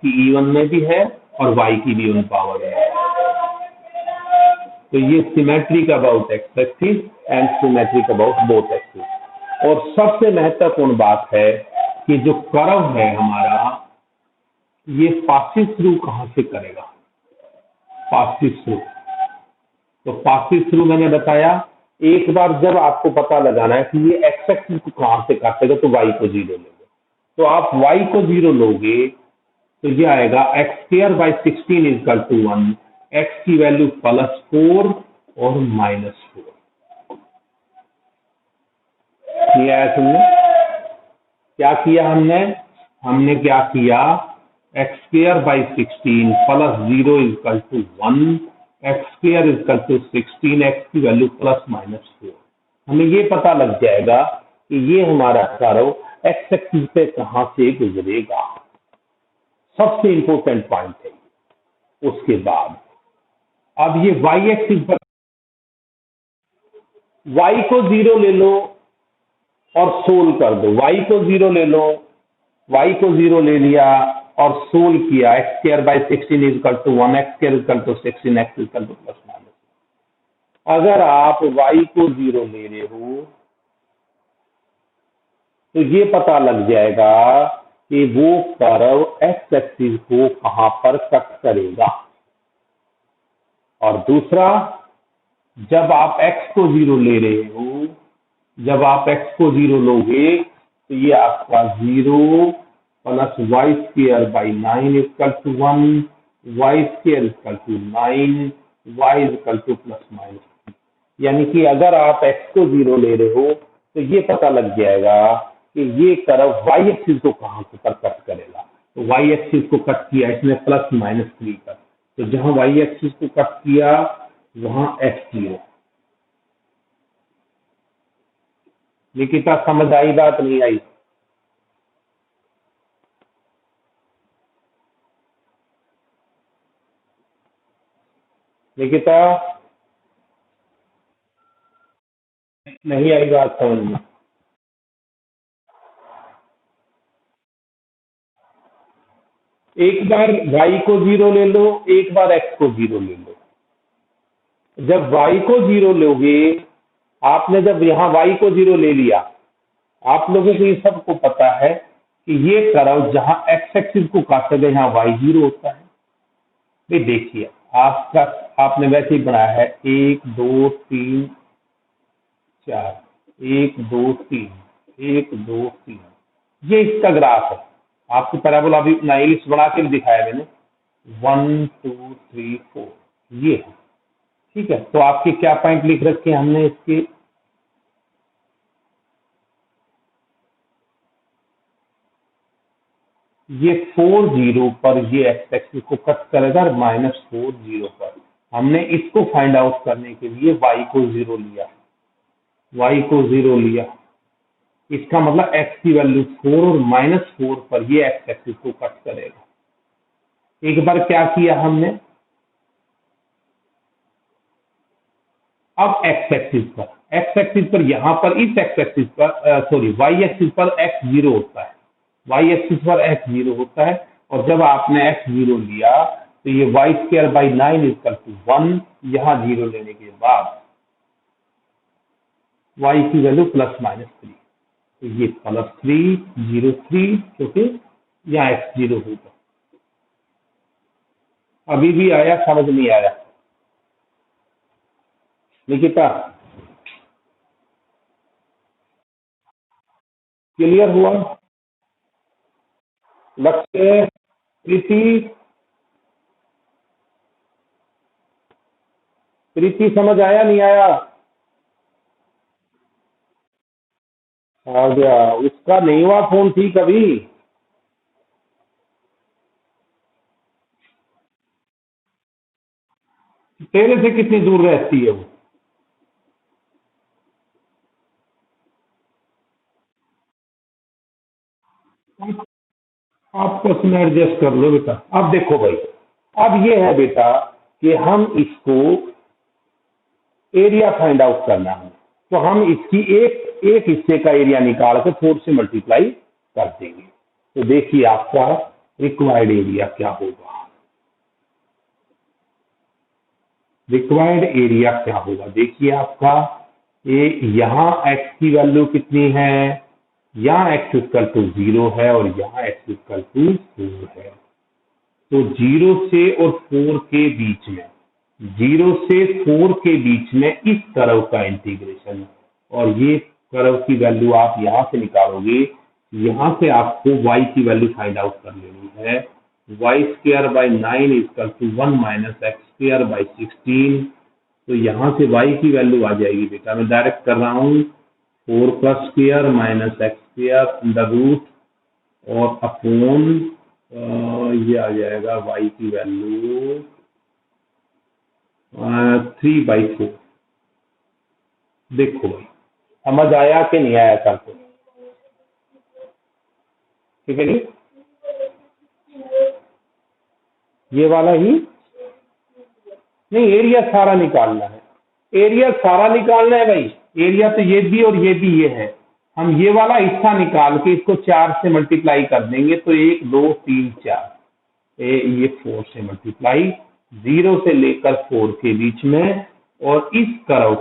की इवन में भी है और y की भी इवन पावर में है। तो ये symmetric about x axis and symmetric about both axis. और सबसे महत्वपूर्ण बात है कि जो कर्व है हमारा, ये पासिस थ्रू कहां से करेगा? Passes through. तो पासिस थ्रू मैंने बताया, एक बार जब आपको पता लगाना है कि ये एक्स एक्सिस को कहां से काटेगा तो y को 0 लोगे। तो आप y को 0 लोगे तो ये आएगा x square by 16 is equal to 1, x की वैल्यू +4 और -4। ये आया तुमने? क्या किया हमने क्या किया? X square by 16 +0 is equal to 1, x square is equal to 16, x की वैल्यू +-4। हमें ये पता लग जाएगा कि ये हमारा कर्व एक्स एक्सिस पे कहां से गुजरेगा। सबसे इंपॉर्टेंट पॉइंट है। उसके बाद अब ये वाई एक्सिस पर y को 0 ले लो और सोल्व कर दो। y को 0 ले लो, y को 0 ले लिया और सोल्व किया। X square by 16 is equal to 1, x square is equal to 16, x is equal to +-। अगर आप y को 0 ले रहे हो तो ये पता लग जाएगा कि वो कर्व एक्स एक्सिस को कहां पर कट करेगा। और दूसरा, जब आप x को 0 ले रहे हो, जब आप x को 0 लोगे तो ये आपका 0 + y square by 9 is equal to 1, y square is equal to 9, y is equal to +-। यानी कि अगर आप x को 0 ले रहे हो तो ये पता लग जाएगा कि ये कर्व y एक्सिस को कहां से पर कट करेगा। तो y एक्सिस को कट किया इसने +-3 पर, तो जहां y एक्सिस को कट किया वहां x0। निकिता समझ आई बात नहीं आई? निकिता नहीं आई बात समझ में? एक बार y को 0 ले लो, एक बार x को 0 ले लो। जब y को 0 लोगे, आपने जब यहाँ y को 0 ले लिया, आप लोगों को ये सबको पता है कि ये कर्व जहां x एक्सिस को काटेगा यहाँ y0 होता है। भाई देखिए, आपने वैसे ही बनाया है 1 2 3 4, 1 2 3, 1 2 3, ये इसका ग्राफ है। आपको पैराबोला अभी नाइलिस बना के भी दिखाया मैंने, 1 2 3 4, ये है। ठीक है, तो आपके क्या पॉइंट लिख रखे हैं हमने इसके? ये 4 0 पर ये एक्स एक्सिस को कट करेगा और -4 0 पर। हमने इसको फाइंड आउट करने के लिए y को 0 लिया, y को 0 लिया। इसका मतलब x की वैल्यू 4 और -4 पर ये एक्स एक्सिस को कट करेगा। एक बार क्या किया हमने, अब x एक्सिस पर यहां पर इस x एक्सिस पर सॉरी y एक्सिस पर x 0 होता है, y एक्सिस पर x 0 होता है। और जब आपने x 0 लिया तो ये y square by 9 is equal to 1, यहाँ 0 लेने के बाद y की वैल्यू +-3, तो ये +3 0 3, क्योंकि यहाँ x 0 होगा। अभी भी आया? समझ नहीं आया? निकिता क्लियर हुआ? लक्ष्य, प्रीति समझ आया नहीं आया? आ गया। उसका नहीं हुआ फोन ठीक अभी? तेरे से कितनी दूर रहती है वो? आपस में एडजस्ट कर लो बेटा। अब देखो भाई, अब ये है बेटा कि हम इसको एरिया फाइंड आउट करना है, तो हम इसकी एक हिस्से का एरिया निकाल के 4 से मल्टीप्लाई कर देंगे। तो देखिए आपका रिक्वायर्ड एरिया क्या होगा, रिक्वायर्ड एरिया क्या होगा। देखिए आपका ये यहाँ x की वैल्यू कितनी है, यहाँ x इक्वल टू 0 है और यहाँ x इक्वल टू 4 है। तो 0 से और 4 के बीच में, 0 से 4 के बीच में इस कर्व का इंटीग्रेशन, और ये कर्व की वैल्यू आप यहाँ से निकालोगे। यहाँ से आपको y की वैल्यू फाइंड आउट कर लेनी है। y square by 9 equal to 1 minus x square by 16। तो यहाँ से y की वैल्यू आ जाएगी बेटा, मैं डायरेक्ट कर रहा हूँ, 4 का square minus x square under root और अपॉन ये आ जाएगा y की वैल्यू 3/4। देखो भाई समझ आया कि नहीं आया करके, ठीक है जी। ये वाला ही नहीं, एरिया सारा निकालना है, एरिया सारा निकालना है भाई। एरिया तो ये भी ये है। हम ये वाला हिस्सा निकाल के इसको 4 से मल्टीप्लाई कर देंगे तो 1 2 3 4, ये 4 से मल्टीप्लाई, 0 से लेकर 4 के बीच में। और इस कर्व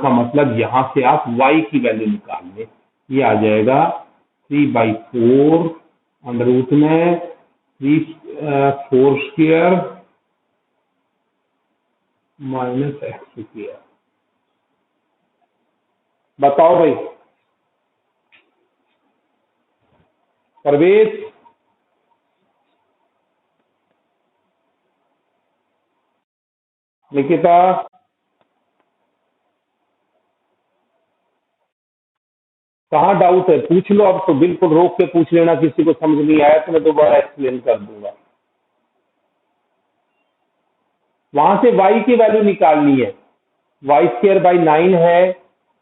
का मतलब यहाँ से आप y की वैल्यू निकाल लें। ये आ जाएगा 3/4 अंडर रूट में 4 स्क्वायर माइनस एक्स स्क्वायर। बताओ भाई परवेश, निकिता, कहाँ डाउट है पूछ लो। अब तो बिल्कुल रोक के पूछ लेना, किसी को समझ नहीं आया तो मैं दोबारा एक्सप्लेन कर दूंगा। वहां से y की वैल्यू निकालनी है, y स्क्वायर बाई 9 है,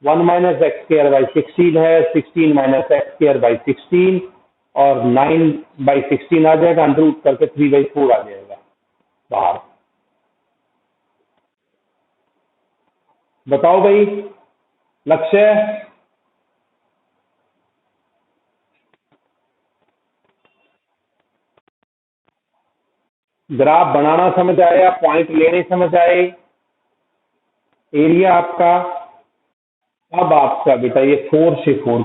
1 माइनस एक्स स्क्वायर बाई 16 है, 16 माइनस एक्स स्क्वायर बाई 16 और 9/16 आ जाएगा, अंडर रूट करके 3/4 आ जाएगा बाहर। बताओ भाई लक्ष्य, ग्राफ बनाना समझ आया, पॉइंट लेने समझ आए, एरिया आपका। अब आपका बेटा ये 4 से 4